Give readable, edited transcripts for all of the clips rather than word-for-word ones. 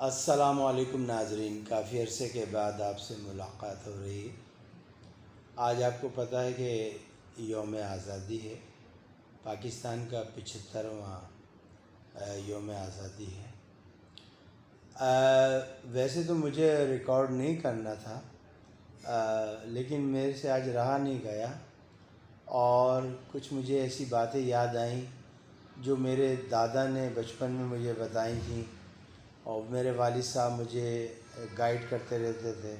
السلام علیکم ناظرین، کافی عرصے کے بعد آپ سے ملاقات ہو رہی ہے۔ آج آپ کو پتہ ہے کہ یوم آزادی ہے، پاکستان کا 75واں یوم آزادی ہے۔ ویسے تو مجھے ریکارڈ نہیں کرنا تھا، لیکن میرے سے آج رہا نہیں گیا اور کچھ مجھے ایسی باتیں یاد آئیں جو میرے دادا نے بچپن میں مجھے بتائی تھیں اور میرے والد صاحب مجھے گائیڈ کرتے رہتے تھے۔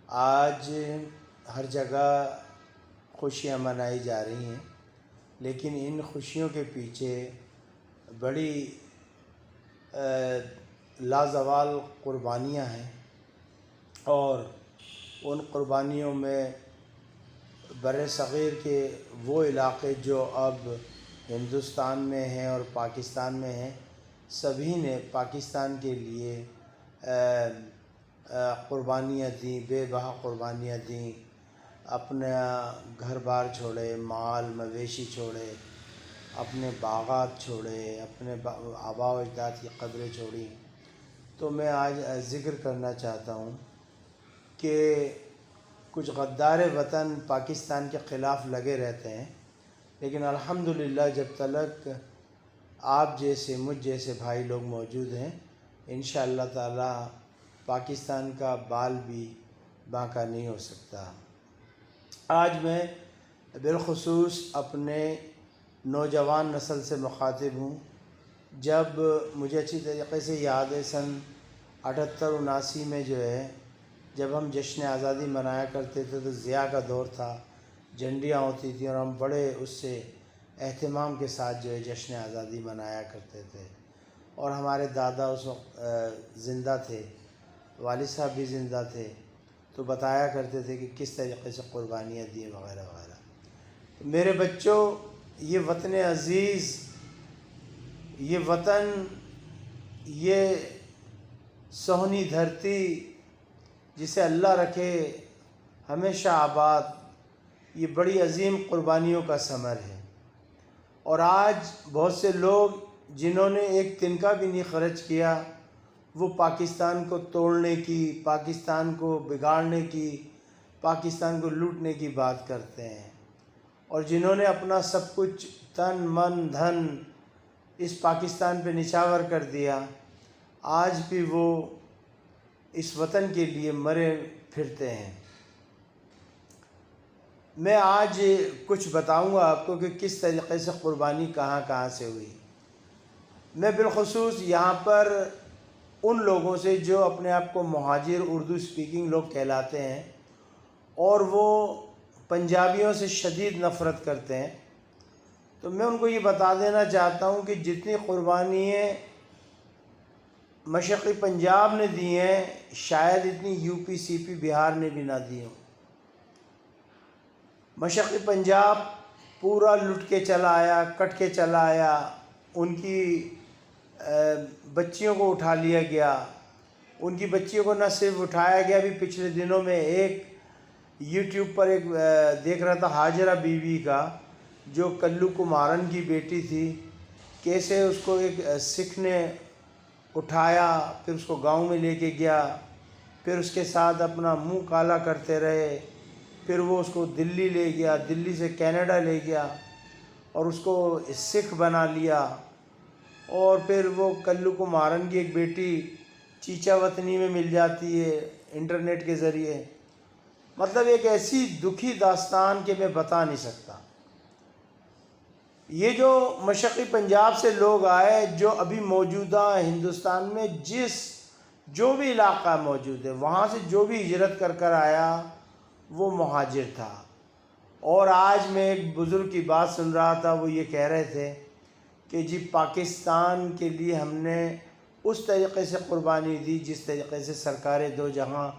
آج ہر جگہ خوشیاں منائی جا رہی ہیں، لیکن ان خوشیوں کے پیچھے بڑی لازوال قربانیاں ہیں، اور ان قربانیوں میں بر صغیر کے وہ علاقے جو اب ہندوستان میں ہیں اور پاکستان میں ہیں، سبھی نے پاکستان کے لیے قربانیاں دیں، بے بہا قربانیاں دیں، اپنا گھر بار چھوڑے، مال مویشی چھوڑے، اپنے باغات چھوڑے، اپنے آباء و اجداد کی قبریں چھوڑی۔ تو میں آج ذکر کرنا چاہتا ہوں کہ کچھ غدار وطن پاکستان کے خلاف لگے رہتے ہیں، لیکن الحمدللہ جب تک آپ جیسے مجھ جیسے بھائی لوگ موجود ہیں، انشاءاللہ تعالی پاکستان کا بال بھی بانکا نہیں ہو سکتا۔ آج میں بالخصوص اپنے نوجوان نسل سے مخاطب ہوں۔ جب مجھے اچھی طریقے سے یاد ہے، سن 78-79 میں جو ہے، جب ہم جشن آزادی منایا کرتے تھے تو ضیاء کا دور تھا، جھنڈیاں ہوتی تھیں اور ہم بڑے اس سے اہتمام کے ساتھ جو ہے جشن آزادی منایا کرتے تھے، اور ہمارے دادا اس وقت زندہ تھے، والد صاحب بھی زندہ تھے، تو بتایا کرتے تھے کہ کس طریقے سے قربانیاں دیں وغیرہ وغیرہ۔ میرے بچوں، یہ وطن عزیز، یہ وطن، یہ سہنی دھرتی جسے اللہ رکھے ہمیشہ آباد، یہ بڑی عظیم قربانیوں کا ثمر ہے۔ اور آج بہت سے لوگ جنہوں نے ایک تنکا بھی نہیں خرچ کیا، وہ پاکستان کو توڑنے کی، پاکستان کو بگاڑنے کی، پاکستان کو لوٹنے کی بات کرتے ہیں، اور جنہوں نے اپنا سب کچھ تن من دھن اس پاکستان پہ نچھاور کر دیا، آج بھی وہ اس وطن کے لیے مرے پھرتے ہیں۔ میں آج کچھ بتاؤں گا آپ کو کہ کس طریقے سے قربانی کہاں کہاں سے ہوئی۔ میں بالخصوص یہاں پر ان لوگوں سے جو اپنے آپ کو مہاجر اردو سپیکنگ لوگ کہلاتے ہیں اور وہ پنجابیوں سے شدید نفرت کرتے ہیں، تو میں ان کو یہ بتا دینا چاہتا ہوں کہ جتنی قربانیاں مشرقی پنجاب نے دی ہیں، شاید اتنی یو پی سی پی بہار نے بھی نہ دی ہوں۔ مشرقی پنجاب پورا لٹ کے چلا آیا، کٹ کے چلا آیا، ان کی بچیوں کو اٹھا لیا گیا، ان کی بچیوں کو نہ صرف اٹھایا گیا، بھی پچھلے دنوں میں ایک یوٹیوب پر ایک دیکھ رہا تھا ہاجرہ بی بی کا، جو کلو کمارن کی بیٹی تھی، کیسے اس کو ایک سکھ نے اٹھایا، پھر اس کو گاؤں میں لے کے گیا، پھر اس کے ساتھ اپنا منہ کالا کرتے رہے، پھر وہ اس کو دلی لے گیا، دلی سے کینیڈا لے گیا اور اس کو سکھ بنا لیا، اور پھر وہ کلو کمارن کی ایک بیٹی چیچا وطنی میں مل جاتی ہے انٹرنیٹ کے ذریعے۔ مطلب ایک ایسی دکھی داستان کہ میں بتا نہیں سکتا۔ یہ جو مشرقی پنجاب سے لوگ آئے، جو ابھی موجودہ ہندوستان میں جو بھی علاقہ موجود ہے، وہاں سے جو بھی ہجرت کر آیا وہ مہاجر تھا۔ اور آج میں ایک بزرگ کی بات سن رہا تھا، وہ یہ کہہ رہے تھے کہ جی پاکستان کے لیے ہم نے اس طریقے سے قربانی دی جس طریقے سے سرکار دو جہاں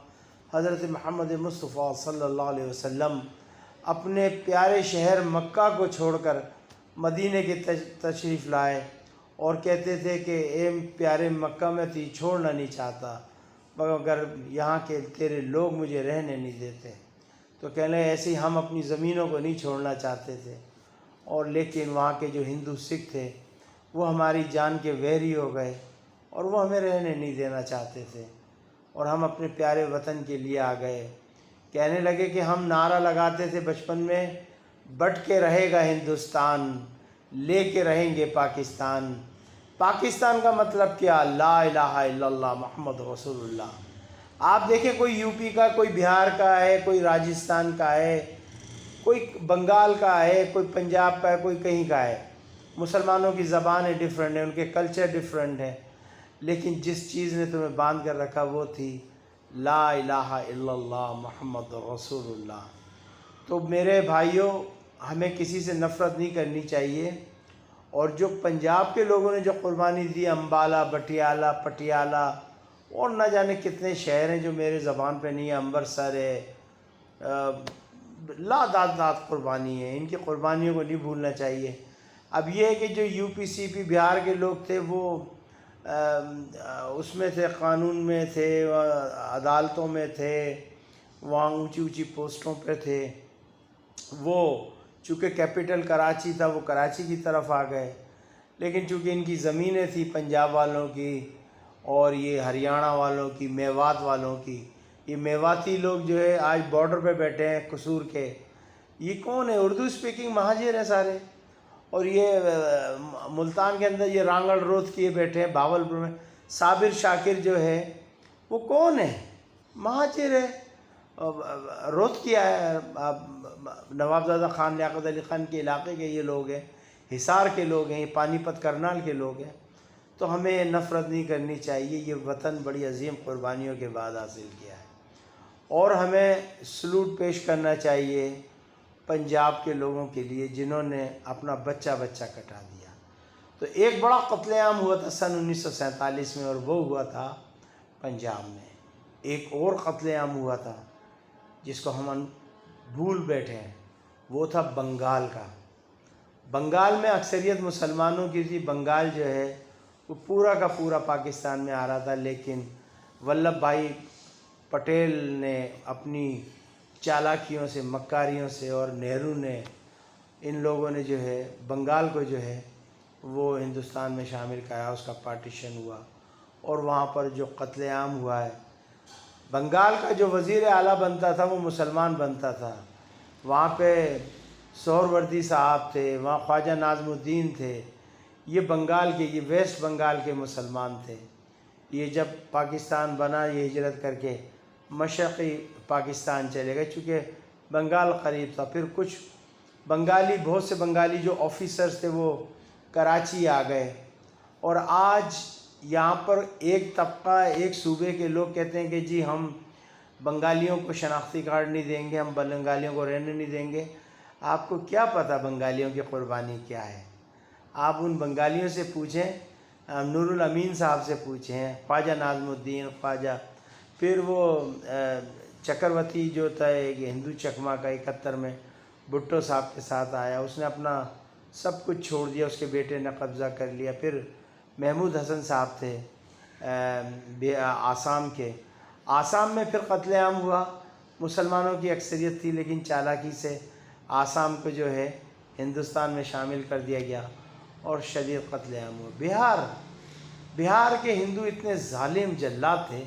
حضرت محمد مصطفیٰ صلی اللہ علیہ وسلم اپنے پیارے شہر مکہ کو چھوڑ کر مدینہ کے تشریف لائے، اور کہتے تھے کہ اے پیارے مکہ، میں تجھے چھوڑنا نہیں چاہتا، مگر یہاں کے تیرے لوگ مجھے رہنے نہیں دیتے۔ تو کہنے ایسے ہی ہم اپنی زمینوں کو نہیں چھوڑنا چاہتے تھے، اور لیکن وہاں کے جو ہندو سکھ تھے وہ ہماری جان کے ویری ہو گئے، اور وہ ہمیں رہنے نہیں دینا چاہتے تھے، اور ہم اپنے پیارے وطن کے لیے آ گئے۔ کہنے لگے کہ ہم نعرہ لگاتے تھے بچپن میں، بٹ کے رہے گا ہندوستان، لے کے رہیں گے پاکستان۔ پاکستان کا مطلب کیا؟ لا الہ الا اللہ محمد رسول اللہ۔ آپ دیکھیں، کوئی یو پی کا، کوئی بہار کا ہے، کوئی راجستھان کا ہے، کوئی بنگال کا ہے، کوئی پنجاب کا ہے، کوئی کہیں کا ہے، مسلمانوں کی زبانیں ڈیفرنٹ ہیں، ان کے کلچر ڈیفرنٹ ہیں، لیکن جس چیز نے تمہیں باندھ کر رکھا وہ تھی لا الہ الا اللہ محمد رسول اللہ۔ تو میرے بھائیوں، ہمیں کسی سے نفرت نہیں کرنی چاہیے، اور جو پنجاب کے لوگوں نے جو قربانی دی، امبالہ، بٹیالہ، پٹیالہ، اور نہ جانے کتنے شہر ہیں جو میرے زبان پہ نہیں ہے، امبرسر ہے، لا داد قربانی ہے، ان کی قربانیوں کو نہیں بھولنا چاہیے۔ اب یہ ہے کہ جو یو پی سی پی بہار کے لوگ تھے، وہ اس میں تھے، قانون میں تھے، عدالتوں میں تھے، وہاں اونچی اونچی پوسٹوں پہ تھے، وہ چونکہ کیپٹل کراچی تھا، وہ کراچی کی طرف آ گئے، لیکن چونکہ ان کی زمینیں تھیں پنجاب والوں کی، اور یہ ہریانہ والوں کی، میوات والوں کی، یہ میواتی لوگ جو ہے آج بارڈر پہ بیٹھے ہیں قصور کے، یہ کون ہے؟ اردو اسپیکنگ مہاجر ہیں سارے، اور یہ ملتان کے اندر یہ رانگڑ روت کیے بیٹھے ہیں، بھاولپور میں صابر شاکر جو ہے وہ کون ہے؟ مہاجر ہے، روت کیا ہے، نواب زادہ خان، لیاقت علی خان کے علاقے کے یہ لوگ ہیں، حصار کے لوگ ہیں، پانی پت کرنال کے لوگ ہیں۔ تو ہمیں نفرت نہیں کرنی چاہیے، یہ وطن بڑی عظیم قربانیوں کے بعد حاصل کیا ہے، اور ہمیں سلوٹ پیش کرنا چاہیے پنجاب کے لوگوں کے لیے جنہوں نے اپنا بچہ کٹا دیا۔ تو ایک بڑا قتل عام ہوا تھا سن 1947 میں، اور وہ ہوا تھا پنجاب میں۔ ایک اور قتل عام ہوا تھا جس کو ہم بھول بیٹھے ہیں، وہ تھا بنگال کا۔ بنگال میں اکثریت مسلمانوں کی تھی، بنگال جو ہے وہ پورا کا پورا پاکستان میں آ رہا تھا، لیکن ولبھ بھائی پٹیل نے اپنی چالاکیوں سے، مکاریوں سے، اور نہرو نے، ان لوگوں نے جو ہے بنگال کو جو ہے وہ ہندوستان میں شامل کرایا، اس کا پارٹیشن ہوا، اور وہاں پر جو قتل عام ہوا ہے، بنگال کا جو وزیر اعلیٰ بنتا تھا وہ مسلمان بنتا تھا، وہاں پہ سہروردی صاحب تھے، وہاں خواجہ ناظم الدین تھے، یہ بنگال کے، یہ ویسٹ بنگال کے مسلمان تھے۔ یہ جب پاکستان بنا، یہ ہجرت کر کے مشرقی پاکستان چلے گئے، چونکہ بنگال قریب تھا۔ پھر کچھ بنگالی، بہت سے بنگالی جو آفیسرز تھے وہ کراچی آ گئے، اور آج یہاں پر ایک طبقہ، ایک صوبے کے لوگ کہتے ہیں کہ جی ہم بنگالیوں کو شناختی کارڈ نہیں دیں گے، ہم بنگالیوں کو رہنے نہیں دیں گے۔ آپ کو کیا پتہ بنگالیوں کی قربانی کیا ہے؟ آپ ان بنگالیوں سے پوچھیں، نور الامین صاحب سے پوچھیں، خواجہ ناظم الدین، خواجہ، پھر وہ چکرورتی جو تھا ایک ہندو چکما کا 71 میں بھٹو صاحب کے ساتھ آیا، اس نے اپنا سب کچھ چھوڑ دیا، اس کے بیٹے نے قبضہ کر لیا۔ پھر محمود حسن صاحب تھے آسام کے، آسام میں پھر قتل عام ہوا، مسلمانوں کی اکثریت تھی، لیکن چالاکی سے آسام کو جو ہے ہندوستان میں شامل کر دیا گیا، اور شدید قتل عام ہوا۔ بہار کے ہندو اتنے ظالم جلاد تھے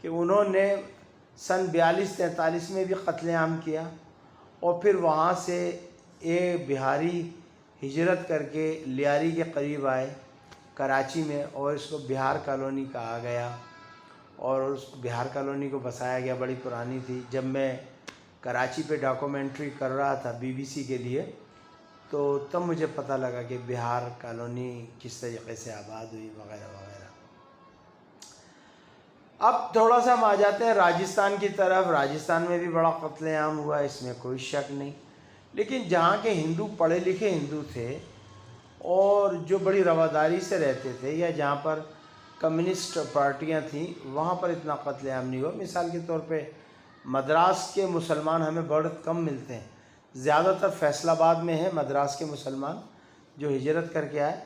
کہ انہوں نے سن 42-43 میں بھی قتل عام کیا، اور پھر وہاں سے ایک بہاری ہجرت کر کے لیاری کے قریب آئے کراچی میں، اور اس کو بہار کالونی کہا گیا، اور اس بہار کالونی کو بسایا گیا، بڑی پرانی تھی۔ جب میں کراچی پہ ڈاکومنٹری کر رہا تھا BBC کے لیے، تو تب مجھے پتہ لگا کہ بہار کالونی کس طریقے سے آباد ہوئی، وغیرہ وغیرہ۔ اب تھوڑا سا ہم آ جاتے ہیں راجستھان کی طرف۔ راجستھان میں بھی بڑا قتل عام ہوا، اس میں کوئی شک نہیں، لیکن جہاں کے ہندو پڑھے لکھے ہندو تھے، اور جو بڑی رواداری سے رہتے تھے، یا جہاں پر کمیونسٹ پارٹیاں تھیں، وہاں پر اتنا قتل عام نہیں ہوا۔ مثال کے طور پہ مدراس کے مسلمان ہمیں بہت کم ملتے ہیں، زیادہ تر فیصل آباد میں ہیں مدراس کے مسلمان جو ہجرت کر کے آئے۔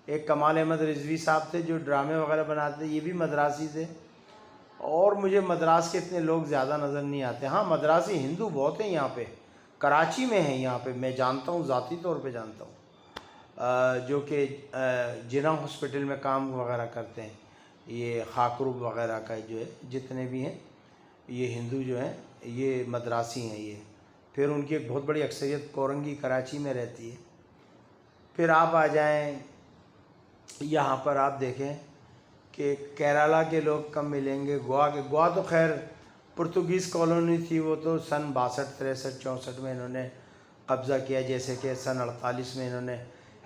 ایک کمال احمد رضوی صاحب تھے جو ڈرامے وغیرہ بناتے تھے، یہ بھی مدراسی تھے، اور مجھے مدراس کے اتنے لوگ زیادہ نظر نہیں آتے۔ ہاں مدراسی ہندو بہت ہیں یہاں پہ، کراچی میں ہیں، یہاں پہ میں جانتا ہوں، ذاتی طور پہ جانتا ہوں، جو کہ جناح ہاسپٹل میں کام وغیرہ کرتے ہیں، یہ خاکروب وغیرہ کا جو ہے جتنے بھی ہیں یہ ہندو جو ہیں یہ مدراسی ہیں یہ. پھر ان کی ایک بہت بڑی اکثریت کورنگی کراچی میں رہتی ہے. پھر آپ آ جائیں یہاں پر آپ دیکھیں کہ کیرالہ کے لوگ کم ملیں گے. گوا تو خیر پرتگیز کالونی تھی، وہ تو سن 62 63 64 میں انہوں نے قبضہ کیا، جیسے کہ سن 48 میں انہوں نے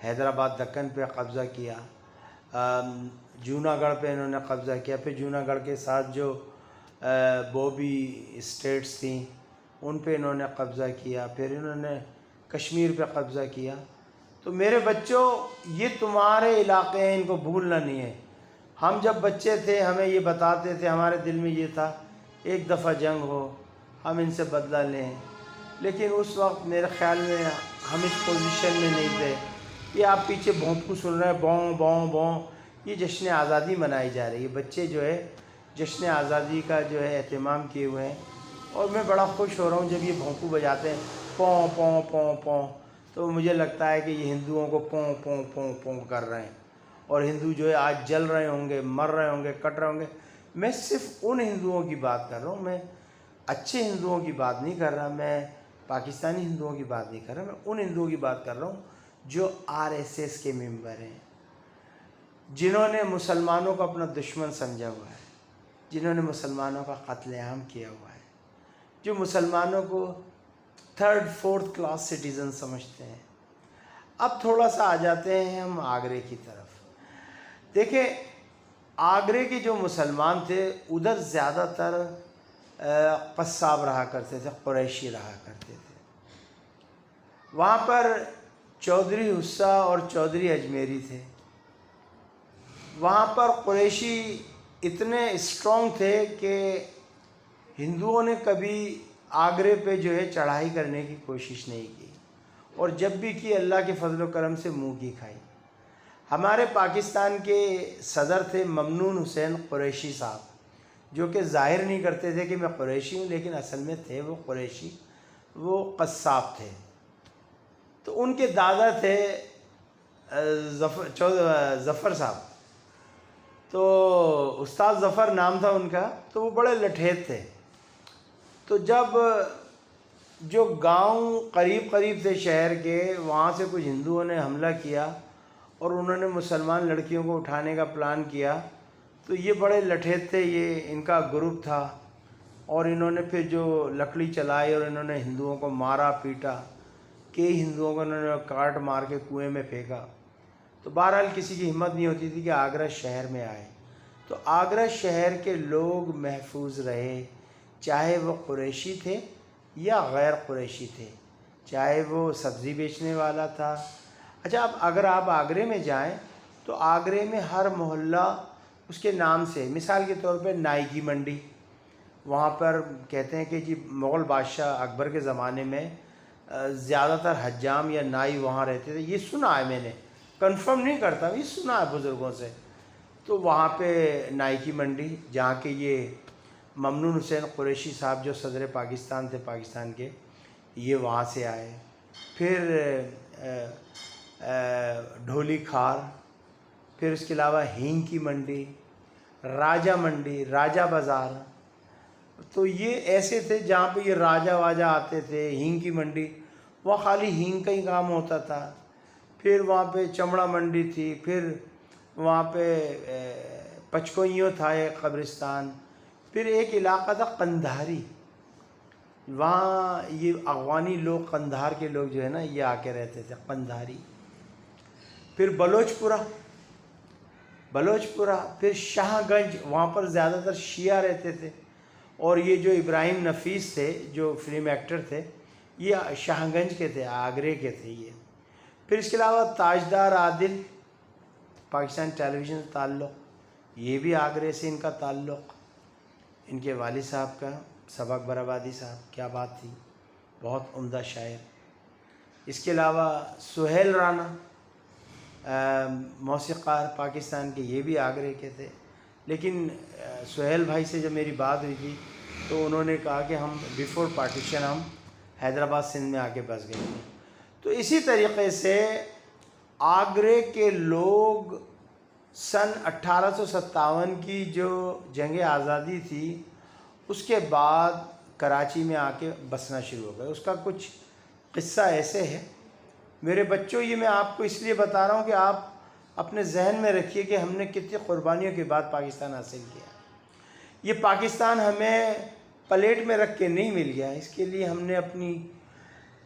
حیدرآباد دکن پہ قبضہ کیا، جوناگڑھ پہ انہوں نے قبضہ کیا. پھر جوناگڑھ کے ساتھ جو بوبی اسٹیٹس تھیں ان پہ انہوں نے قبضہ کیا. پھر انہوں نے کشمیر پہ قبضہ کیا. تو میرے بچوں یہ تمہارے علاقے ہیں، ان کو بھولنا نہیں ہے. ہم جب بچے تھے ہمیں یہ بتاتے تھے، ہمارے دل میں یہ تھا ایک دفعہ جنگ ہو ہم ان سے بدلہ لیں، لیکن اس وقت میرے خیال میں ہم اس پوزیشن میں نہیں تھے. یہ آپ پیچھے بھونپو سن رہے ہیں، بوں بوں بوں، یہ جشن آزادی منائی جا رہی ہے. بچے جو ہے جشن آزادی کا جو ہے اہتمام کیے ہوئے ہیں، اور میں بڑا خوش ہو رہا ہوں جب یہ بھونپو بجاتے ہیں پوں پوں پوں پوں. تو مجھے لگتا ہے کہ یہ ہندوؤں کو پوں پوں پوں پوں کر رہے ہیں، اور ہندو جو ہے آج جل رہے ہوں گے، مر رہے ہوں گے، کٹ رہے ہوں گے. میں صرف ان ہندوؤں کی بات کر رہا ہوں، میں اچھے ہندوؤں کی بات نہیں کر رہا، میں پاکستانی ہندوؤں کی بات نہیں کر رہا، میں ان ہندوؤں کی بات کر رہا ہوں جو RSS کے ممبر ہیں، جنہوں نے مسلمانوں کو اپنا دشمن سمجھا ہوا ہے، جنہوں نے مسلمانوں کا قتل عام کیا ہوا ہے، جو مسلمانوں کو 3rd 4th کلاس سٹیزن سمجھتے ہیں. اب تھوڑا سا آ جاتے ہیں ہم آگرے کی طرف. دیکھیں آگرے کے جو مسلمان تھے ادھر زیادہ تر قصاب رہا کرتے تھے، قریشی رہا کرتے تھے. وہاں پر چودھری حصہ اور چودھری اجمیری تھے. وہاں پر قریشی اتنے اسٹرانگ تھے کہ ہندوؤں نے کبھی آگرے پہ جو ہے چڑھائی کرنے کی کوشش نہیں کی، اور جب بھی کی اللہ کے فضل و کرم سے منہ کی کھائی. ہمارے پاکستان کے صدر تھے ممنون حسین قریشی صاحب، جو کہ ظاہر نہیں کرتے تھے کہ میں قریشی ہوں، لیکن اصل میں تھے وہ قریشی، وہ قصاب تھے. تو ان کے دادا تھے ظفر صاحب. تو استاد ظفر نام تھا ان کا. تو وہ بڑے لٹھیت تھے. تو جب جو گاؤں قریب قریب تھے شہر کے، وہاں سے کچھ ہندوؤں نے حملہ کیا اور انہوں نے مسلمان لڑکیوں کو اٹھانے کا پلان کیا. تو یہ بڑے لٹھیت تھے، یہ ان کا گروپ تھا، اور انہوں نے پھر جو لکڑی چلائی اور انہوں نے ہندوؤں کو مارا پیٹا. کئی ہندوؤں کو انہوں نے کاٹ مار کے کنویں میں پھینکا. تو بہرحال کسی کی ہمت نہیں ہوتی تھی کہ آگرہ شہر میں آئے. تو آگرہ شہر کے لوگ محفوظ رہے، چاہے وہ قریشی تھے یا غیر قریشی تھے، چاہے وہ سبزی بیچنے والا تھا. اچھا، اب اگر آپ آگرے میں جائیں تو آگرے میں ہر محلہ اس کے نام سے، مثال کے طور پہ نائی کی منڈی، وہاں پر کہتے ہیں کہ جی مغل بادشاہ اکبر کے زمانے میں زیادہ تر حجام یا نائی وہاں رہتے تھے. یہ سنا ہے میں نے، کنفرم نہیں کرتا، یہ سنا ہے بزرگوں سے. تو وہاں پہ نائی کی منڈی، جہاں کے یہ ممنون حسین قریشی صاحب جو صدر پاکستان تھے پاکستان کے، یہ وہاں سے آئے. پھر ڈھولی کھار، پھر اس کے علاوہ ہینگ کی منڈی، راجہ منڈی، راجہ بازار. تو یہ ایسے تھے جہاں پہ یہ راجہ واجہ آتے تھے. ہینگ کی منڈی، وہاں خالی ہینگ کا ہی کام ہوتا تھا. پھر وہاں پہ چمڑا منڈی تھی. پھر وہاں پہ پچکوئیوں تھا ایک قبرستان. پھر ایک علاقہ تھا قندھاری، وہاں یہ افغانی لوگ، قندھار کے لوگ جو ہے نا، یہ آ کے رہتے تھے، قندھاری. پھر بلوچ پورہ، پھر شاہ گنج، وہاں پر زیادہ تر شیعہ رہتے تھے. اور یہ جو ابراہیم نفیس تھے جو فلم ایکٹر تھے، یہ شاہ گنج کے تھے، آگرے کے تھے یہ. پھر اس کے علاوہ تاجدار عادل، پاکستان ٹیلی ویژن سے تعلق، یہ بھی آگرے سے ان کا تعلق. ان کے والد صاحب کا، سبق برآبادی صاحب، کیا بات تھی، بہت عمدہ شاعر. اس کے علاوہ سہیل رانا موسیقار پاکستان کے، یہ بھی آگرے کے تھے. لیکن سہیل بھائی سے جب میری بات ہوئی تھی تو انہوں نے کہا کہ ہم بیفور پارٹیشن ہم حیدرآباد سندھ میں آ کے بس گئے تھے. تو اسی طریقے سے آگرے کے لوگ سن 1857 کی جو جنگ آزادی تھی اس کے بعد کراچی میں آ کے بسنا شروع ہو گئے. اس کا کچھ قصہ ایسے ہے. میرے بچوں، یہ میں آپ کو اس لیے بتا رہا ہوں کہ آپ اپنے ذہن میں رکھیے کہ ہم نے کتنی قربانیوں کے بعد پاکستان حاصل کیا. یہ پاکستان ہمیں پلیٹ میں رکھ کے نہیں مل گیا، اس کے لیے ہم نے اپنی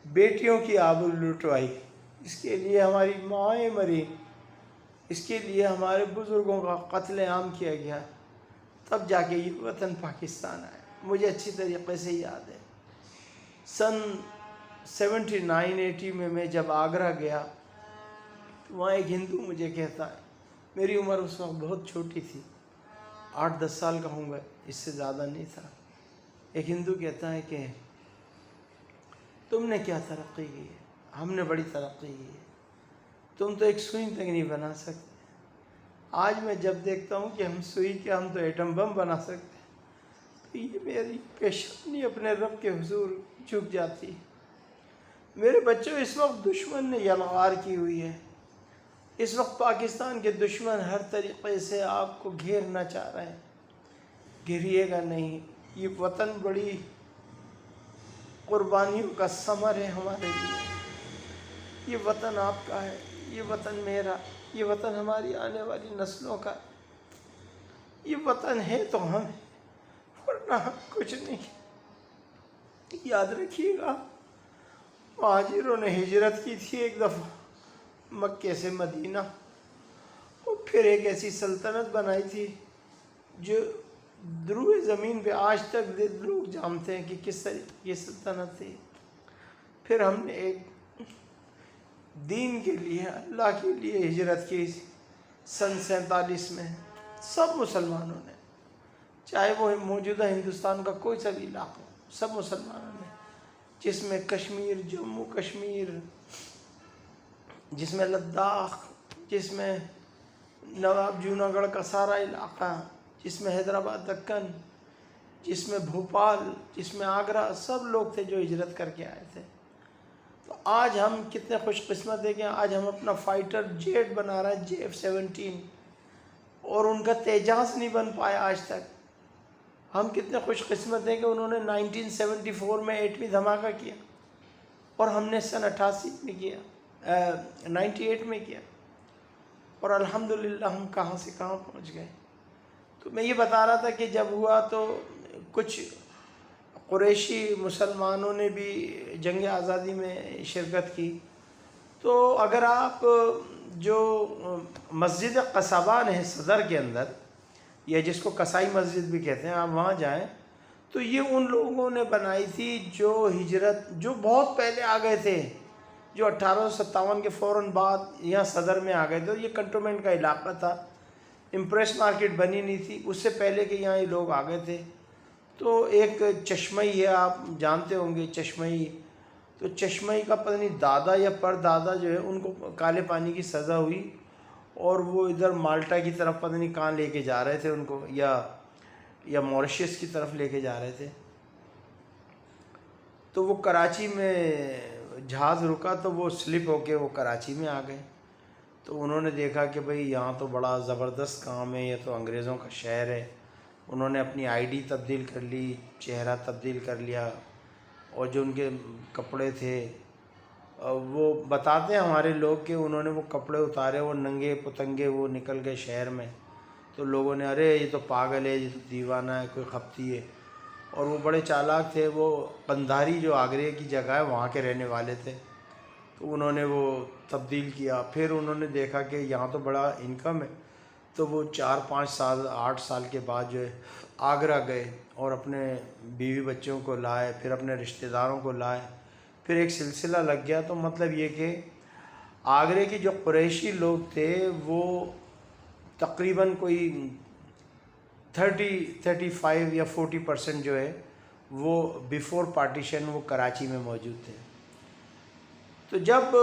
بیٹیوں کی آبرو لٹوائی، اس کے لیے ہماری مائیں مری، اس کے لیے ہمارے بزرگوں کا قتل عام کیا گیا، تب جا کے یہ وطن پاکستان آیا. مجھے اچھی طریقے سے یاد ہے سن 79-80 میں جب آگرہ گیا تو وہاں ایک ہندو مجھے کہتا ہے، میری عمر اس وقت بہت چھوٹی تھی، 8-10 سال کا ہوں گا، اس سے زیادہ نہیں تھا. ایک ہندو کہتا ہے کہ تم نے کیا ترقی کی ہے، ہم نے بڑی ترقی کی ہے، تم تو ایک سوئی تک نہیں بنا سکتے. آج میں جب دیکھتا ہوں کہ ہم سوئی کے، ہم تو ایٹم بم بنا سکتے، تو یہ میری پیشانی اپنے رب کے حضور جھک جاتی ہے. میرے بچوں، اس وقت دشمن نے یلغار کی ہوئی ہے. اس وقت پاکستان کے دشمن ہر طریقے سے آپ کو گھیرنا چاہ رہے ہیں. گھیریے گا نہیں. یہ وطن بڑی قربانیوں کا ثمر ہے ہمارے لیے. یہ وطن آپ کا ہے، یہ وطن میرا، یہ وطن ہماری آنے والی نسلوں کا. یہ وطن ہے تو ہم ہیں، ورنہ ہم کچھ نہیں. یاد رکھیے گا، مہاجروں نے ہجرت کی تھی ایک دفعہ مکے سے مدینہ، اور پھر ایک ایسی سلطنت بنائی تھی جو دروئے زمین پہ آج تک لوگ جانتے ہیں کہ کس طرح یہ سلطنت تھی. پھر ہم نے ایک دین کے لیے، اللہ کے لیے ہجرت کی سن 47 میں. سب مسلمانوں نے، چاہے وہ موجودہ ہندوستان کا کوئی سا بھی علاقہ ہو، سب مسلمانوں نے، جس میں کشمیر، جموں کشمیر، جس میں لداخ، جس میں نواب جونا گڑھ کا سارا علاقہ، جس میں حیدرآباد دکن، جس میں بھوپال، جس میں آگرہ، سب لوگ تھے جو ہجرت کر کے آئے تھے. تو آج ہم کتنے خوش قسمت ہیں کہ آج ہم اپنا فائٹر جیٹ بنا رہے ہیں، JF-17، اور ان کا تیجاس نہیں بن پایا آج تک. ہم کتنے خوش قسمت ہیں کہ انہوں نے 1974 میں ایٹمی دھماکہ کیا، اور ہم نے سن 88 میں کیا، 98 میں کیا، اور الحمدللہ ہم کہاں سے کہاں پہنچ گئے. تو میں یہ بتا رہا تھا کہ جب ہوا تو کچھ قریشی مسلمانوں نے بھی جنگ آزادی میں شرکت کی. تو اگر آپ جو مسجد قصبان ہے صدر کے اندر، یا جس کو قصائی مسجد بھی کہتے ہیں، آپ وہاں جائیں تو یہ ان لوگوں نے بنائی تھی جو ہجرت، جو بہت پہلے آ گئے تھے، جو 1857 کے فوراً بعد یہاں صدر میں آ گئے تھے. یہ کنٹونمنٹ کا علاقہ تھا، امپریس مارکیٹ بنی نہیں تھی اس سے پہلے کہ یہاں یہ لوگ آ گئے تھے. تو ایک چشمئی ہے، آپ جانتے ہوں گے چشمئی. تو چشمئی کا پتہ نہیں دادا یا پردادا جو ہے، ان کو کالے پانی کی سزا ہوئی، اور وہ ادھر مالٹا کی طرف پتہ نہیں کہاں لے کے جا رہے تھے ان کو، یا موریشیس کی طرف لے کے جا رہے تھے. تو وہ کراچی میں جہاز رکا تو وہ سلپ ہو کے وہ کراچی میں آ گئے. تو انہوں نے دیکھا کہ بھئی یہاں تو بڑا زبردست کام ہے، یہ تو انگریزوں کا شہر ہے. انہوں نے اپنی ID تبدیل کر لی، چہرہ تبدیل کر لیا، اور جو ان کے کپڑے تھے، وہ بتاتے ہیں ہمارے لوگ کہ انہوں نے وہ کپڑے اتارے، وہ ننگے پتنگے وہ نکل گئے شہر میں. تو لوگوں نے، ارے یہ تو پاگل ہے، یہ تو دیوانہ ہے، کوئی خپتی ہے. اور وہ بڑے چالاک تھے. وہ قندھاری جو آگرے کی جگہ ہے وہاں کے رہنے والے تھے. تو انہوں نے وہ تبدیل کیا. پھر انہوں نے دیکھا کہ یہاں تو بڑا انکم ہے، تو وہ 4-5 سال 8 سال کے بعد جو ہے آگرہ گئے، اور اپنے بیوی بچوں کو لائے، پھر اپنے رشتہ داروں کو لائے. پھر ایک سلسلہ لگ گیا. تو مطلب یہ کہ آگرے کے جو قریشی لوگ تھے وہ تقریباً کوئی 35 یا 40% جو ہے وہ بیفور پارٹیشن وہ کراچی میں موجود تھے. تو جب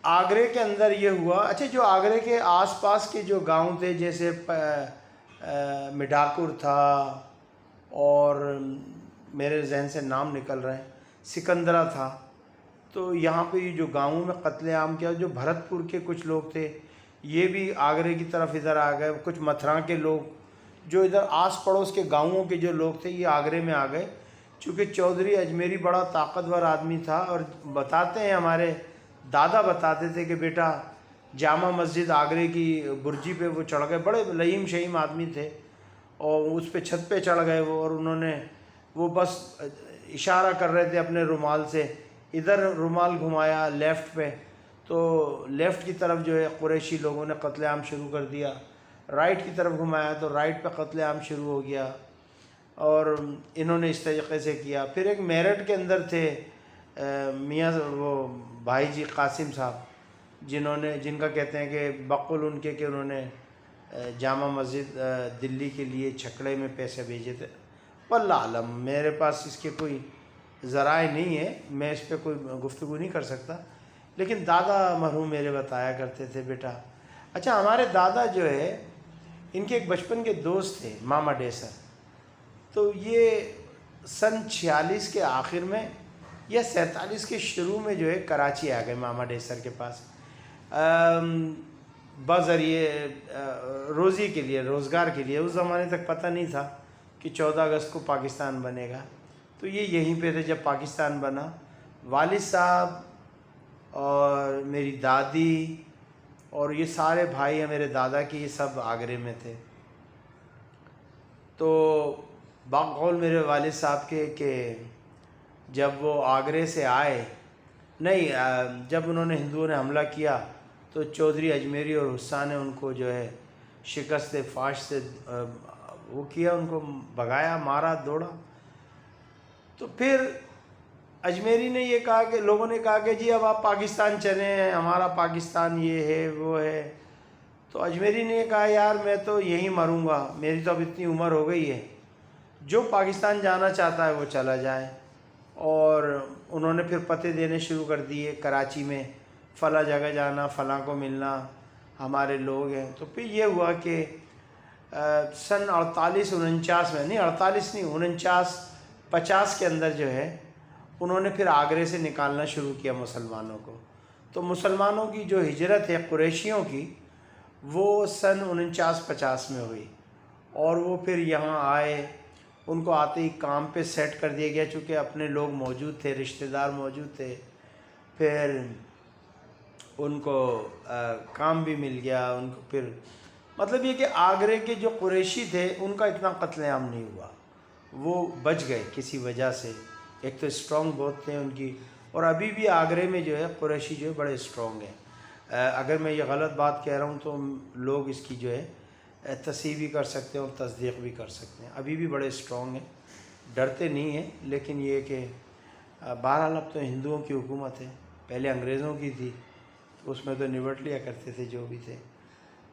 آگرے کے اندر یہ ہوا، اچھا جو آگرے کے آس پاس کے جو گاؤں تھے، جیسے مڈاکر تھا، اور میرے ذہن سے نام نکل رہے ہیں، سکندرہ تھا. تو یہاں پہ یہ جو گاؤں میں قتل عام کیا، جو بھرت پور کے کچھ لوگ تھے، یہ بھی آگرے کی طرف ادھر آ گئے. کچھ متھرا کے لوگ جو ادھر آس پڑوس کے گاؤں کے جو لوگ تھے یہ آگرے میں آ گئے. چونکہ چودھری اجمیری بڑا طاقتور آدمی تھا، اور بتاتے ہیں ہمارے دادا بتاتے تھے کہ بیٹا جامع مسجد آگرے کی برجی پہ وہ چڑھ گئے. بڑے لئیم شہیم آدمی تھے، اور اس پہ چھت پہ چڑھ گئے وہ، اور انہوں نے وہ بس اشارہ کر رہے تھے اپنے رومال سے. ادھر رومال گھمایا لیفٹ پہ، تو لیفٹ کی طرف جو ہے قریشی لوگوں نے قتل عام شروع کر دیا. رائٹ کی طرف گھمایا تو رائٹ پہ قتل عام شروع ہو گیا، اور انہوں نے اس طریقے سے کیا. پھر ایک میرٹھ کے اندر تھے میاں وہ بھائی جی قاسم صاحب، جن کا کہتے ہیں کہ بقول ان کے کہ انہوں نے جامع مسجد دلی کے لیے چھکڑے میں پیسے بھیجے تھے. واللہ عالم، میرے پاس اس کے کوئی ذرائع نہیں ہے، میں اس پہ کوئی گفتگو نہیں کر سکتا. لیکن دادا مرحوم میرے بتایا کرتے تھے بیٹا. اچھا، ہمارے دادا جو ہے ان کے ایک بچپن کے دوست تھے ماما ڈیسر. تو یہ سن 46 کے آخر میں یا 47 کے شروع میں جو ہے کراچی آ گئے ماما ڈیسر کے پاس بذریعے روزی کے لیے، روزگار کے لیے. اس زمانے تک پتہ نہیں تھا کہ 14 اگست کو پاکستان بنے گا. تو یہ یہیں پہ تھے جب پاکستان بنا. والد صاحب اور میری دادی اور یہ سارے بھائی ہیں میرے دادا کی، یہ سب آگرے میں تھے. تو بقول میرے والد صاحب کے کہ جب وہ آگرے سے آئے، نہیں جب انہوں نے ہندوؤں نے حملہ کیا تو چودھری اجمیری اور حسان نے ان کو جو ہے شکست فاش سے وہ کیا، ان کو بھگایا، مارا، دوڑا. تو پھر اجمیری نے یہ کہا کہ لوگوں نے کہا کہ جی اب آپ پاکستان چلیں، ہمارا پاکستان یہ ہے وہ ہے. تو اجمیری نے کہا یار میں تو یہیں مروں گا، میری تو اب اتنی عمر ہو گئی ہے، جو پاکستان جانا چاہتا ہے وہ چلا جائے. اور انہوں نے پھر پتے دینے شروع کر دیے کراچی میں، فلاں جگہ جانا، فلاں کو ملنا، ہمارے لوگ ہیں. تو پھر یہ ہوا کہ سن 48-49 میں، نہیں 48 نہیں 49-50 کے اندر جو ہے انہوں نے پھر آگرے سے نکالنا شروع کیا مسلمانوں کو. تو مسلمانوں کی جو ہجرت ہے قریشیوں کی، وہ سن 49-50 میں ہوئی، اور وہ پھر یہاں آئے. ان کو آتے ہی کام پہ سیٹ کر دیا گیا، چونکہ اپنے لوگ موجود تھے، رشتہ دار موجود تھے. پھر ان کو کام بھی مل گیا. ان کو پھر مطلب یہ کہ آگرے کے جو قریشی تھے ان کا اتنا قتل عام نہیں ہوا، وہ بچ گئے کسی وجہ سے. ایک تو اسٹرانگ بہت تھے ان کی، اور ابھی بھی آگرے میں جو ہے قریشی جو ہے بڑے اسٹرانگ ہیں. اگر میں یہ غلط بات کہہ رہا ہوں تو لوگ اس کی جو ہے تصحیح بھی کر سکتے ہیں اور تصدیق بھی کر سکتے ہیں. ابھی بھی بڑے اسٹرانگ ہیں، ڈرتے نہیں ہیں. لیکن یہ کہ بہرحال اب تو ہندوؤں کی حکومت ہے، پہلے انگریزوں کی تھی، اس میں تو نبٹ لیا کرتے تھے جو بھی تھے.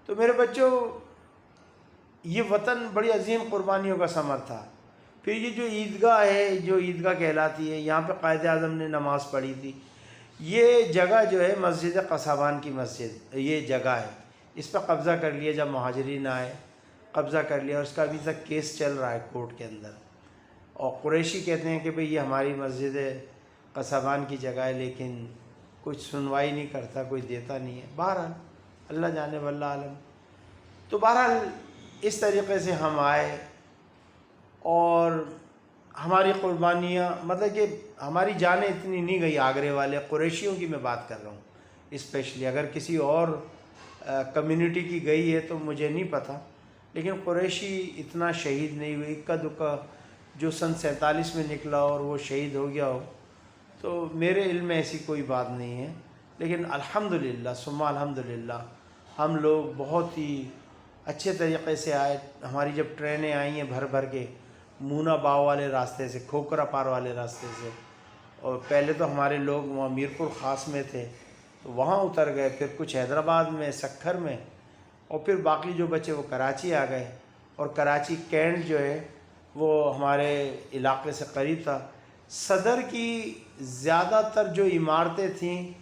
تو میرے بچوں، یہ وطن بڑی عظیم قربانیوں کا ثمر تھا. پھر یہ جو عیدگاہ ہے، جو عیدگاہ کہلاتی ہے، یہاں پہ قائد اعظم نے نماز پڑھی تھی. یہ جگہ جو ہے مسجد قصابان کی مسجد، یہ جگہ ہے. اس پہ قبضہ کر لیا جب مہاجرین آئے، قبضہ کر لیا، اور اس کا ابھی تک کیس چل رہا ہے کورٹ کے اندر. اور قریشی کہتے ہیں کہ بھئی یہ ہماری مسجد قصابان کی جگہ ہے، لیکن کچھ سنوائی نہیں کرتا، کوئی دیتا نہیں ہے. بہرحال اللہ جانے واللہ عالم. تو بہرحال اس طریقے سے ہم آئے، اور ہماری قربانیاں، مطلب کہ ہماری جانیں اتنی نہیں گئی. آگرے والے قریشیوں کی میں بات کر رہا ہوں اسپیشلی، اگر کسی اور کمیونٹی کی گئی ہے تو مجھے نہیں پتہ، لیکن قریشی اتنا شہید نہیں ہوئی. اکا دکا جو سن 47 میں نکلا اور وہ شہید ہو گیا ہو، تو میرے علم میں ایسی کوئی بات نہیں ہے. لیکن الحمدللہ ثم الحمدللہ ہم لوگ بہت ہی اچھے طریقے سے آئے. ہماری جب ٹرینیں آئی ہیں بھر بھر کے مونا باؤ والے راستے سے، کھوکرا پار والے راستے سے، اور پہلے تو ہمارے لوگ وہاں میرپور خاص میں تھے تو وہاں اتر گئے، پھر کچھ حیدرآباد میں، سکھر میں، اور پھر باقی جو بچے وہ کراچی آ گئے. اور کراچی کینٹ جو ہے وہ ہمارے علاقے سے قریب تھا. صدر کی زیادہ تر جو عمارتیں تھیں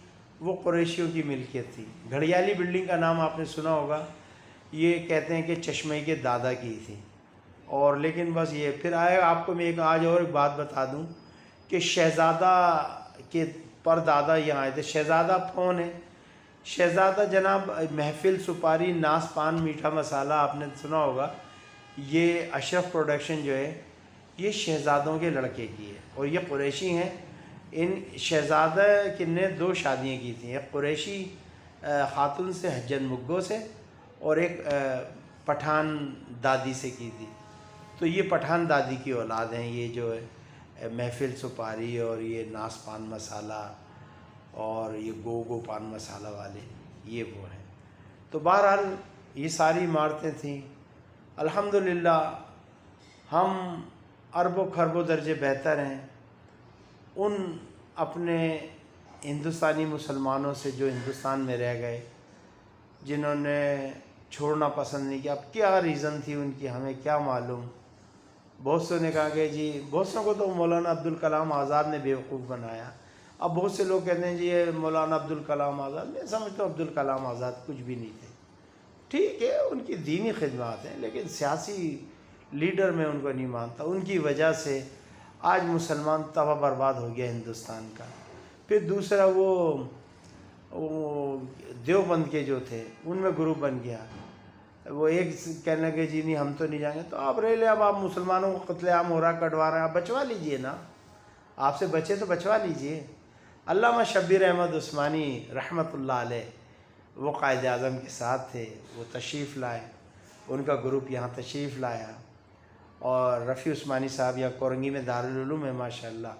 وہ قریشیوں کی ملکیت تھی. گھڑیالی بلڈنگ کا نام آپ نے سنا ہوگا، یہ کہتے ہیں کہ چشمے کے دادا کی تھی. اور لیکن بس یہ پھر آئے. آپ کو میں آج اور ایک بات بتا دوں کہ شہزادہ کے پر دادا یہاں آئے تھے. شہزادہ کون ہے؟ شہزادہ جناب محفل سپاری ناس پان میٹھا مسالہ آپ نے سنا ہوگا، یہ اشرف پروڈکشن جو ہے یہ شہزادوں کے لڑکے کی ہے اور یہ قریشی ہیں۔ ان شہزادہ نے 2 شادیاں کی تھیں، ایک قریشی خاتون سے حجن مگو سے اور ایک پٹھان دادی سے کی تھی۔ تو یہ پٹھان دادی کی اولاد ہیں، یہ جو ہے محفل سپاری اور یہ ناس پان مسالہ اور یہ گو پان مسالہ والے، یہ وہ ہیں۔ تو بہرحال یہ ساری عمارتیں تھیں۔ الحمدللہ ہم ارب و خرب و درجے بہتر ہیں ان اپنے ہندوستانی مسلمانوں سے جو ہندوستان میں رہ گئے، جنہوں نے چھوڑنا پسند نہیں کیا۔ اب کیا ریزن تھی ان کی ہمیں کیا معلوم۔ بہت سو نے کہا کہ جی، بہت سو کو تو مولانا عبدالکلام آزاد نے بیوقوف بنایا۔ اب بہت سے لوگ کہتے ہیں جی یہ مولانا عبدالکلام آزاد، میں سمجھتا ہوں عبدالکلام آزاد کچھ بھی نہیں تھے۔ ٹھیک ہے ان کی دینی خدمات ہیں، لیکن سیاسی لیڈر میں ان کو نہیں مانتا۔ ان کی وجہ سے آج مسلمان تباہ برباد ہو گیا ہندوستان کا۔ پھر دوسرا وہ دیوبند کے جو تھے ان میں گروپ بن گیا، وہ ایک کہنے لگے جی نہیں ہم تو نہیں جائیں گے۔ تو آپ رہ لیں، اب آپ مسلمانوں کو قتل عام ہو رہا کٹوا رہے ہیں، آپ بچوا لیجئے نا، آپ سے بچے تو بچوا لیجئے۔ علامہ شبیر احمد عثمانی رحمۃ اللہ علیہ وہ قائد اعظم کے ساتھ تھے، وہ تشریف لائے، ان کا گروپ یہاں تشریف لایا، اور رفیع عثمانی صاحب یہاں کورنگی میں دارالعلوم ہے ماشاءاللہ،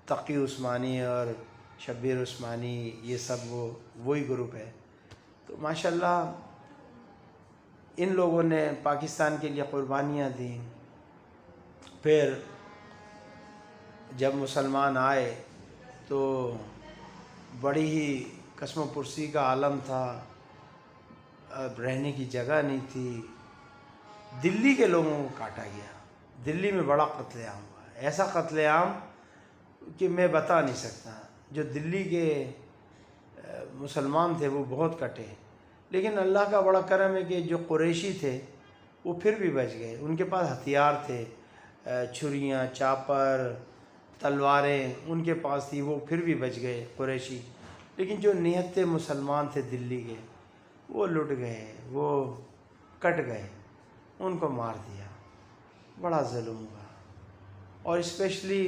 تقی عثمانی اور شبیر عثمانی یہ سب وہی گروپ ہے۔ تو ماشاءاللہ ان لوگوں نے پاکستان کے لیے قربانیاں دیں۔ پھر جب مسلمان آئے تو بڑی ہی قسم و پرسی کا عالم تھا، اب رہنے کی جگہ نہیں تھی۔ دلی کے لوگوں کو کاٹا گیا، دلی میں بڑا قتل عام ہوا، ایسا قتل عام کہ میں بتا نہیں سکتا۔ جو دلی کے مسلمان تھے وہ بہت کٹے، لیکن اللہ کا بڑا کرم ہے کہ جو قریشی تھے وہ پھر بھی بچ گئے، ان کے پاس ہتھیار تھے، چھریاں، چاپر، تلواریں ان کے پاس تھی، وہ پھر بھی بچ گئے قریشی۔ لیکن جو نہتے مسلمان تھے دلی کے وہ لٹ گئے، وہ کٹ گئے، ان کو مار دیا، بڑا ظلم ہوا۔ اور اسپیشلی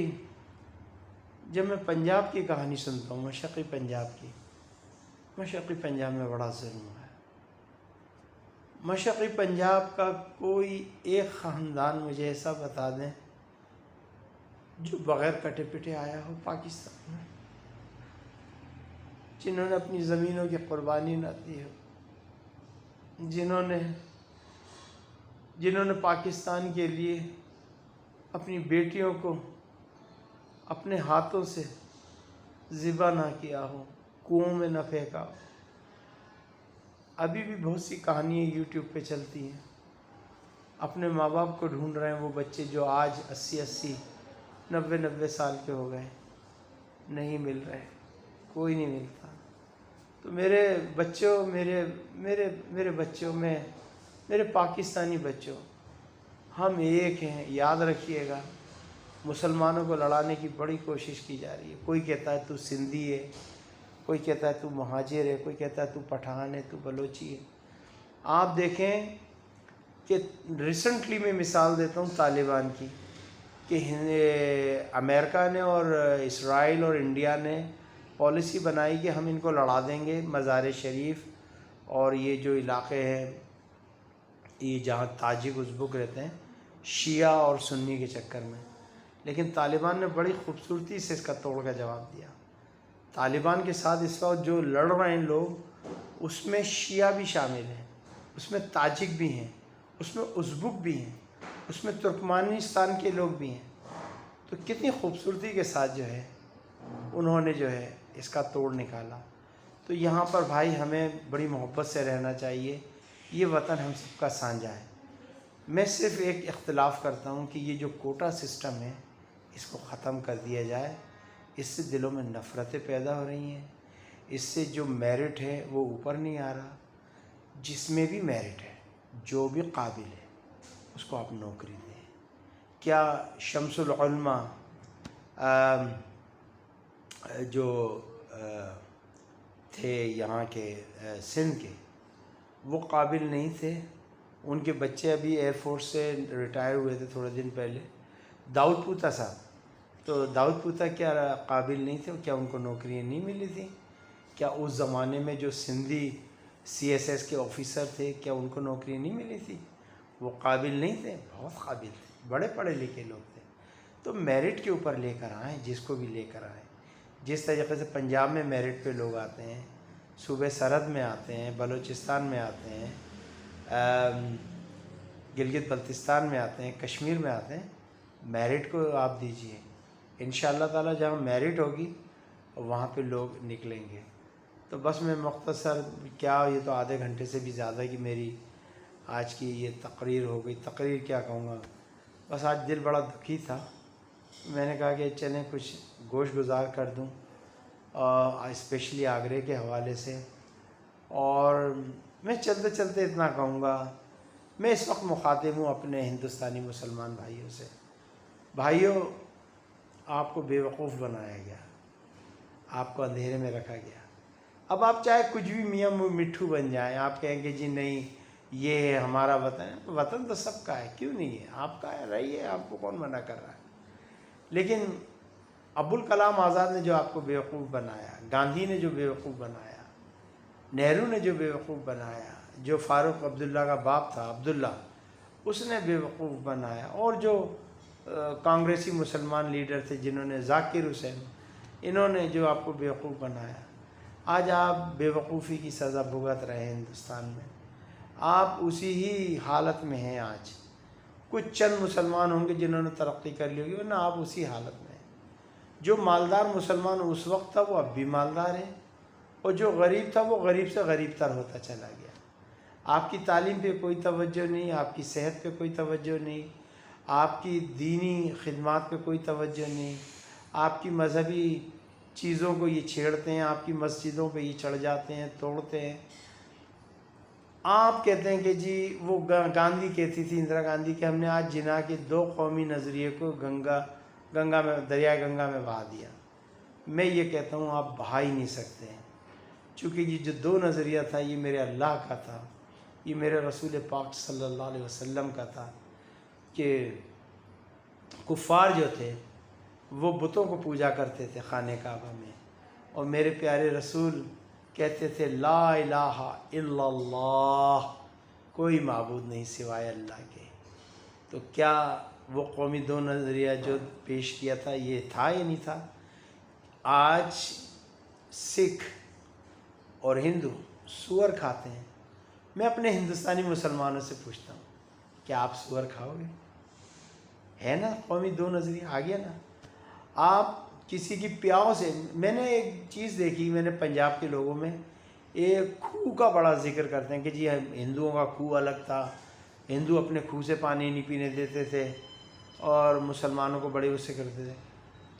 جب میں پنجاب کی کہانی سنتا ہوں، مشرقی پنجاب کی، مشرقی پنجاب میں بڑا ظلم ہوا ہے۔ مشرقی پنجاب کا کوئی ایک خاندان مجھے ایسا بتا دیں جو بغیر کٹے پٹے آیا ہو پاکستان میں، جنہوں نے اپنی زمینوں کی قربانی نہ دی ہو، جنہوں نے پاکستان کے لیے اپنی بیٹیوں کو اپنے ہاتھوں سے ذبح نہ کیا ہو، کنوؤں میں نہ پھینکا ہو۔ ابھی بھی بہت سی کہانیاں یوٹیوب پہ چلتی ہیں، اپنے ماں باپ کو ڈھونڈ رہے ہیں وہ بچے جو آج 80 90 سال کے ہو گئے، نہیں مل رہے، کوئی نہیں ملتا۔ تو میرے بچوں، میرے بچوں میں، میرے پاکستانی بچوں، ہم ایک ہیں، یاد رکھیے گا۔ مسلمانوں کو لڑانے کی بڑی کوشش کی جا رہی ہے، کوئی کہتا ہے تو سندھی ہے، کوئی کہتا ہے تو مہاجر ہے، کوئی کہتا ہے تو پٹھان ہے، تو بلوچی ہے۔ آپ دیکھیں کہ ریسنٹلی میں مثال دیتا ہوں طالبان کی، کہ امریکہ نے اور اسرائیل اور انڈیا نے پالیسی بنائی کہ ہم ان کو لڑا دیں گے مزار شریف اور یہ جو علاقے ہیں، یہ جہاں تاجک ازبک رہتے ہیں، شیعہ اور سنی کے چکر میں۔ لیکن طالبان نے بڑی خوبصورتی سے اس کا توڑ کا جواب دیا۔ طالبان کے ساتھ اس وقت جو لڑ رہے ہیں لوگ، اس میں شیعہ بھی شامل ہیں، اس میں تاجک بھی ہیں، اس میں ازبک بھی ہیں، اس میں ترکمانستان کے لوگ بھی ہیں۔ تو کتنی خوبصورتی کے ساتھ جو ہے انہوں نے جو ہے اس کا توڑ نکالا۔ تو یہاں پر بھائی ہمیں بڑی محبت سے رہنا چاہیے، یہ وطن ہم سب کا سانجہ ہے۔ میں صرف ایک اختلاف کرتا ہوں کہ یہ جو کوٹا سسٹم ہے اس کو ختم کر دیا جائے، اس سے دلوں میں نفرتیں پیدا ہو رہی ہیں، اس سے جو میرٹ ہے وہ اوپر نہیں آ رہا۔ جس میں بھی میرٹ ہے، جو بھی قابل ہے اس کو آپ نوکری دیں۔ کیا شمس العلماء جو تھے یہاں کے سندھ کے، وہ قابل نہیں تھے. ان کے بچے ابھی ایئر فورس سے ریٹائر ہوئے تھے تھوڑے دن پہلے، داؤد پوتا صاحب. تو داؤد پوتا کیا قابل نہیں تھے؟ کیا ان کو نوکریاں نہیں ملی تھیں؟ کیا اس زمانے میں جو سندھی CSS کے آفیسر تھے کیا ان کو نوکری نہیں ملی تھی؟ وہ قابل نہیں تھے؟ بہت قابل تھے، بڑے پڑھے لکھے لوگ تھے. تو میرٹ کے اوپر لے کر آئیں، جس کو بھی لے کر آئیں. جس طریقے سے پنجاب میں میرٹ پہ لوگ آتے ہیں، صوبے سرحد میں آتے ہیں، بلوچستان میں آتے ہیں، گلگت بلتستان میں آتے ہیں، کشمیر میں آتے ہیں، میرٹ کو آپ دیجئے. انشاءاللہ تعالی جہاں میرٹ ہوگی وہاں پہ لوگ نکلیں گے. تو بس میں مختصر کیا، یہ تو آدھے گھنٹے سے بھی زیادہ کی میری آج کی یہ تقریر ہو گئی. تقریر کیا کہوں گا، بس آج دل بڑا دکھی تھا. میں نے کہا کہ چلیں کچھ گوش گزار کر دوں، اسپیشلی آگرے کے حوالے سے. اور میں چلتے چلتے اتنا کہوں گا، میں اس وقت مخاطب ہوں اپنے ہندوستانی مسلمان بھائیوں سے. بھائیوں، آپ کو بیوقوف بنایا گیا، آپ کو اندھیرے میں رکھا گیا. اب آپ چاہے کچھ بھی میاں مٹھو بن جائیں، آپ کہیں کہ جی نہیں یہ ہے ہمارا وطن ہے. وطن تو سب کا ہے، کیوں نہیں ہے؟ آپ کا ہے، رہیے، آپ کو کون منع کر رہا ہے. لیکن ابوالکلام آزاد نے جو آپ کو بیوقوف بنایا، گاندھی نے جو بیوقوف بنایا، نہرو نے جو بیوقوف بنایا، جو فاروق عبداللہ کا باپ تھا عبداللہ، اس نے بیوقوف بنایا، اور جو کانگریسی مسلمان لیڈر تھے جنہوں نے، ذاکر حسین، انہوں نے جو آپ کو بیوقوف بنایا. آج آپ بیوقوفی کی سزا بھگت رہے ہیں ہندوستان میں. آپ اسی ہی حالت میں ہیں آج. کچھ چند مسلمان ہوں گے جنہوں نے ترقی کر لی ہوگی، ورنہ آپ اسی حالت میں ہیں. جو مالدار مسلمان اس وقت تھا وہ اب بھی مالدار ہے، اور جو غریب تھا وہ غریب سے غریب تر ہوتا چلا گیا. آپ کی تعلیم پہ کوئی توجہ نہیں، آپ کی صحت پہ کوئی توجہ نہیں، آپ کی دینی خدمات پہ کوئی توجہ نہیں. آپ کی مذہبی چیزوں کو یہ چھیڑتے ہیں، آپ کی مسجدوں پہ یہ چڑھ جاتے ہیں، توڑتے ہیں. آپ کہتے ہیں کہ جی وہ گاندھی کہتی تھی، اندرا گاندھی، کہ ہم نے آج جناح کے 2 قومی نظریے کو گنگا میں، دریائے گنگا میں بہا دیا. میں یہ کہتا ہوں آپ بہا ہی نہیں سکتے ہیں، چونکہ یہ جو 2 نظریہ تھا یہ میرے اللہ کا تھا، یہ میرے رسول پاک صلی اللہ علیہ وسلم کا تھا. کہ کفار جو تھے وہ بتوں کو پوجا کرتے تھے خانہ کعبہ میں، اور میرے پیارے رسول کہتے تھے لا الہ الا اللہ، کوئی معبود نہیں سوائے اللہ کے. تو کیا وہ قومی 2 نظریہ جو پیش کیا تھا یہ تھا یا نہیں تھا؟ آج سکھ اور ہندو سور کھاتے ہیں. میں اپنے ہندوستانی مسلمانوں سے پوچھتا ہوں، کیا آپ سور کھاؤ گے؟ ہے نا قومی 2 نظریہ آ گیا نا. آپ کسی کی پیاؤں سے، میں نے ایک چیز دیکھی، میں نے پنجاب کے لوگوں میں ایک خوہ کا بڑا ذکر کرتے ہیں کہ جی ہندوؤں کا خوہ الگ تھا، ہندو اپنے خوہ سے پانی نہیں پینے دیتے تھے، اور مسلمانوں کو بڑے غصے کرتے تھے.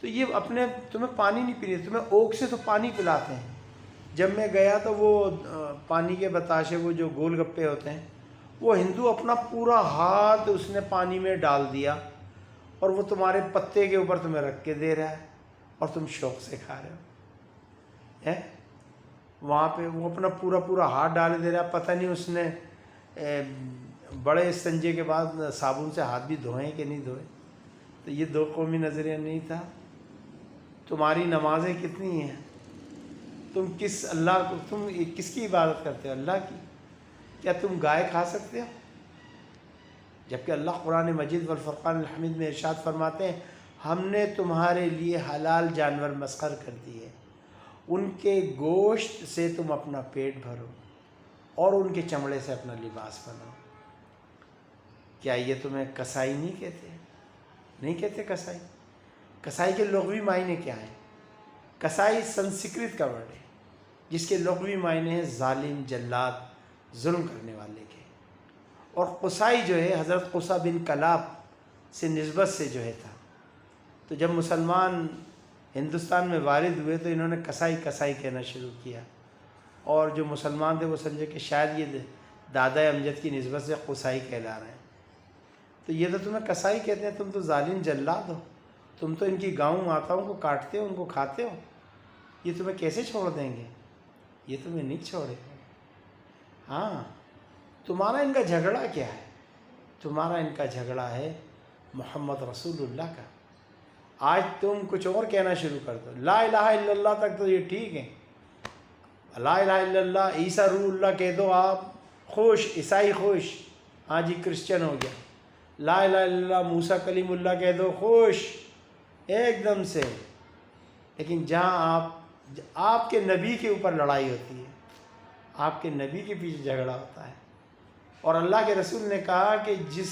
تو یہ اپنے تمہیں پانی نہیں پینے، تمہیں اوک سے تو پانی پلاتے ہیں. جب میں گیا تو وہ پانی کے بتاشے، وہ جو گول گپے ہوتے ہیں، وہ ہندو اپنا پورا ہاتھ اس نے پانی میں ڈال دیا، اور وہ تمہارے پتے کے اوپر تمہیں رکھ کے دے رہا ہے، اور تم شوق سے کھا رہے ہو. وہاں پہ وہ اپنا پورا ہاتھ ڈال دے رہا ہے. پتہ نہیں اس نے بڑے استنجے کے بعد صابن سے ہاتھ بھی دھوئے کہ نہیں دھوئے. تو یہ 2 قومی نظریہ نہیں تھا. تمہاری نمازیں کتنی ہیں؟ تم کس اللہ کو، تم کس کی عبادت کرتے ہو؟ اللہ کی. کیا تم گائے کھا سکتے ہو؟ جبکہ اللہ قرآن مجید والفرقان الحمید میں ارشاد فرماتے ہیں ہم نے تمہارے لیے حلال جانور مسخر کر دیے، ان کے گوشت سے تم اپنا پیٹ بھرو اور ان کے چمڑے سے اپنا لباس بناؤ. کیا یہ تمہیں کسائی نہیں کہتے؟ نہیں کہتے کسائی؟ کسائی کے لغوی معنی کیا ہیں؟ کسائی سنسکرت کا ورڈ ہے جس کے لغوی معنی ہیں ظالم، جلاد، ظلم کرنے والے کے. اور قصائی جو ہے حضرت قصا بن کلاب سے نسبت سے جو ہے تھا. تو جب مسلمان ہندوستان میں وارد ہوئے تو انہوں نے کسائی کسائی کہنا شروع کیا، اور جو مسلمان تھے وہ سمجھے کہ شاید یہ دادا امجد کی نسبت سے قصائی کہلا رہے ہیں. تو یہ تو تمہیں کسائی کہتے ہیں، تم تو ظالم جلاد ہو، تم تو ان کی گاؤں ماتاؤں کو کاٹتے ہو، ان کو کھاتے ہو. یہ تمہیں کیسے چھوڑ دیں گے؟ یہ تمہیں نہیں چھوڑے گا۔ ہاں، تمہارا ان کا جھگڑا کیا ہے؟ تمہارا ان کا جھگڑا ہے محمد رسول اللہ کا۔ آج تم کچھ اور کہنا شروع کر دو، لا الہ الا اللہ تک تو یہ ٹھیک ہے، لا الہ الا اللہ عیسیٰ روح اللہ کہہ دو، آپ خوش، عیسائی خوش، ہاں جی کرسچن ہو گیا۔ لا الہ الا اللہ موسیٰ کلیم اللہ کہہ دو، خوش ایک دم سے۔ لیکن جہاں آپ کے نبی کے اوپر لڑائی ہوتی ہے، آپ کے نبی کے پیچھے جھگڑا ہوتا ہے، اور اللہ کے رسول نے کہا کہ جس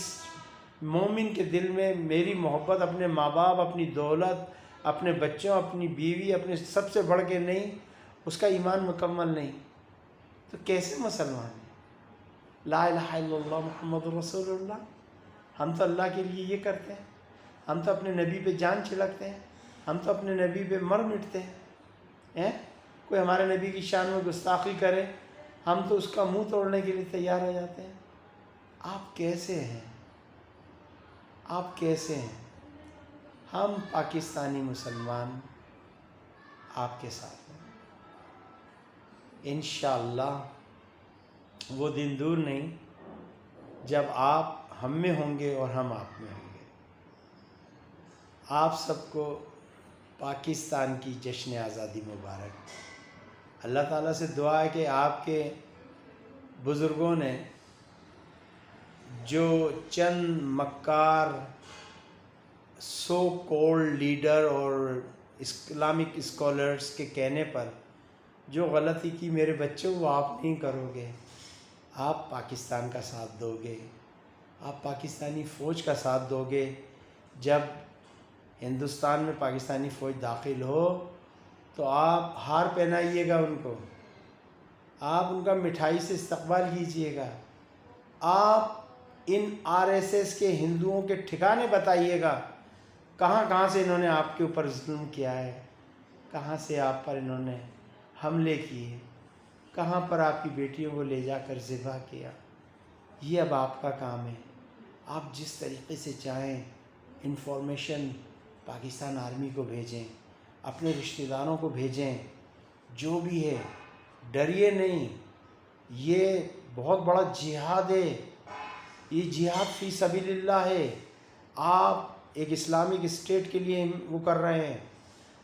مومن کے دل میں میری محبت اپنے ماں باپ، اپنی دولت، اپنے بچوں، اپنی بیوی، اپنے سب سے بڑھ کے نہیں، اس کا ایمان مکمل نہیں، تو کیسے مسلمان ہے؟ لا الہ الا اللہ محمد رسول اللہ، ہم تو اللہ کے لیے یہ کرتے ہیں، ہم تو اپنے نبی پہ جان چھڑکتے ہیں، ہم تو اپنے نبی پہ مر مٹتے ہیں۔ کوئی ہمارے نبی کی شان میں گستاخی کرے، ہم تو اس کا منہ توڑنے کے لیے تیار ہو جاتے ہیں۔ آپ کیسے ہیں؟ آپ کیسے ہیں؟ ہم پاکستانی مسلمان آپ کے ساتھ ہیں، انشاءاللہ وہ دن دور نہیں جب آپ ہم میں ہوں گے اور ہم آپ میں ہوں گے۔ آپ سب کو پاکستان کی جشن آزادی مبارک۔ اللہ تعالیٰ سے دعا ہے کہ آپ کے بزرگوں نے جو چند مکار سو کولڈ لیڈر اور اسلامک اسکالرز کے کہنے پر جو غلطی کی میرے بچوں، وہ آپ نہیں کرو گے۔ آپ پاکستان کا ساتھ دو گے، آپ پاکستانی فوج کا ساتھ دو گے۔ جب ہندوستان میں پاکستانی فوج داخل ہو تو آپ ہار پہنائیے گا ان کو، آپ ان کا مٹھائی سے استقبال کیجیے گا، آپ ان RSS کے ہندوؤں کے ٹھکانے بتائیے گا، کہاں کہاں سے انہوں نے آپ کے اوپر ظلم کیا ہے، کہاں سے آپ پر انہوں نے حملے کیے، کہاں پر آپ کی بیٹیوں کو لے جا کر ذبح کیا۔ یہ اب آپ کا کام ہے۔ آپ جس طریقے سے چاہیں انفارمیشن پاکستان آرمی کو بھیجیں، اپنے رشتہ داروں کو بھیجیں، جو بھی ہے ڈریے نہیں۔ یہ بہت بڑا جہاد ہے، یہ جہاد فی سبیل اللہ ہے۔ آپ ایک اسلامک اسٹیٹ کے لیے وہ کر رہے ہیں۔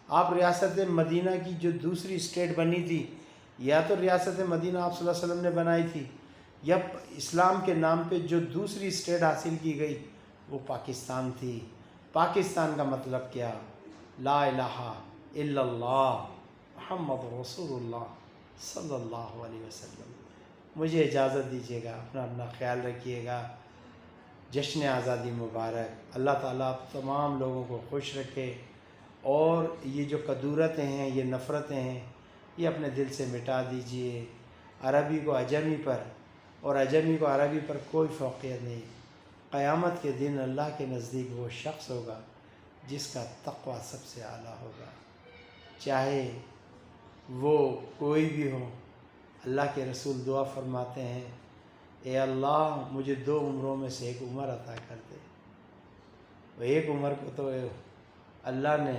آپ ریاست مدینہ کی جو دوسری اسٹیٹ بنی تھی، یا تو ریاست مدینہ آپ صلی اللہ علیہ وسلم نے بنائی تھی، یا اسلام کے نام پہ جو دوسری اسٹیٹ حاصل کی گئی وہ پاکستان تھی۔ پاکستان کا مطلب کیا؟ لا الہ الا اللہ محمد رسول اللہ صلی اللہ علیہ وسلم۔ مجھے اجازت دیجیے گا، اپنا خیال رکھیے گا۔ جشن آزادی مبارک۔ اللہ تعالیٰ آپ تمام لوگوں کو خوش رکھے، اور یہ جو کدورتیں ہیں، یہ نفرتیں ہیں، یہ اپنے دل سے مٹا دیجئے۔ عربی کو اجمی پر اور اجمی کو عربی پر کوئی فوقیت نہیں۔ قیامت کے دن اللہ کے نزدیک وہ شخص ہوگا جس کا تقوی سب سے اعلیٰ ہوگا، چاہے وہ کوئی بھی ہو۔ اللہ کے رسول دعا فرماتے ہیں، اے اللہ مجھے 2 عمروں میں سے ایک عمر عطا کر دے۔ وہ ایک عمر کو تو اللہ نے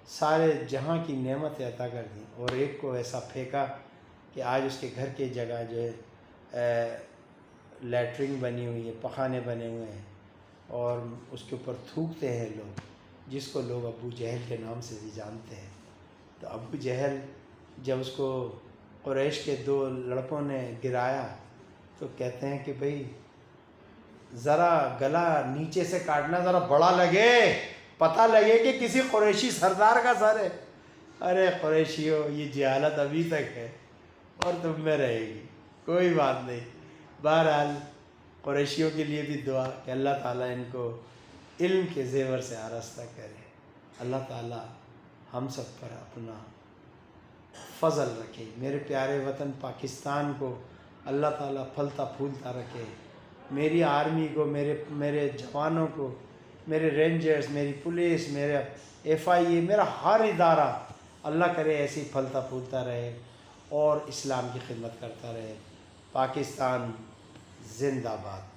سارے جہاں کی نعمتیں عطا کر دیں، اور ایک کو ایسا پھینکا کہ آج اس کے گھر کی جگہ جو ہے لیٹرنگ بنی ہوئی ہے، پخانے بنے ہوئے ہیں، اور اس کے اوپر تھوکتے ہیں لوگ، جس کو لوگ ابو جہل کے نام سے بھی جانتے ہیں۔ تو ابو جہل جب اس کو قریش کے 2 لڑکوں نے گرایا تو کہتے ہیں کہ بھئی ذرا گلا نیچے سے کاٹنا ذرا بڑا لگے، پتہ لگے کہ کسی قریشی سردار کا سر ہے۔ ارے قریشیوں، یہ جہالت ابھی تک ہے اور تم میں رہے گی، کوئی بات نہیں۔ بہرحال قریشیوں کے لیے بھی دعا کہ اللہ تعالیٰ ان کو علم کے زیور سے آراستہ کرے۔ اللہ تعالیٰ ہم سب پر اپنا فضل رکھے۔ میرے پیارے وطن پاکستان کو اللہ تعالیٰ پھلتا پھولتا رکھے۔ میری آرمی کو، میرے جوانوں کو، میرے رینجرز، میری پولیس، میرا FIA، میرا ہر ادارہ اللہ کرے ایسی پھلتا پھولتا رہے اور اسلام کی خدمت کرتا رہے۔ پاکستان زندہ باد۔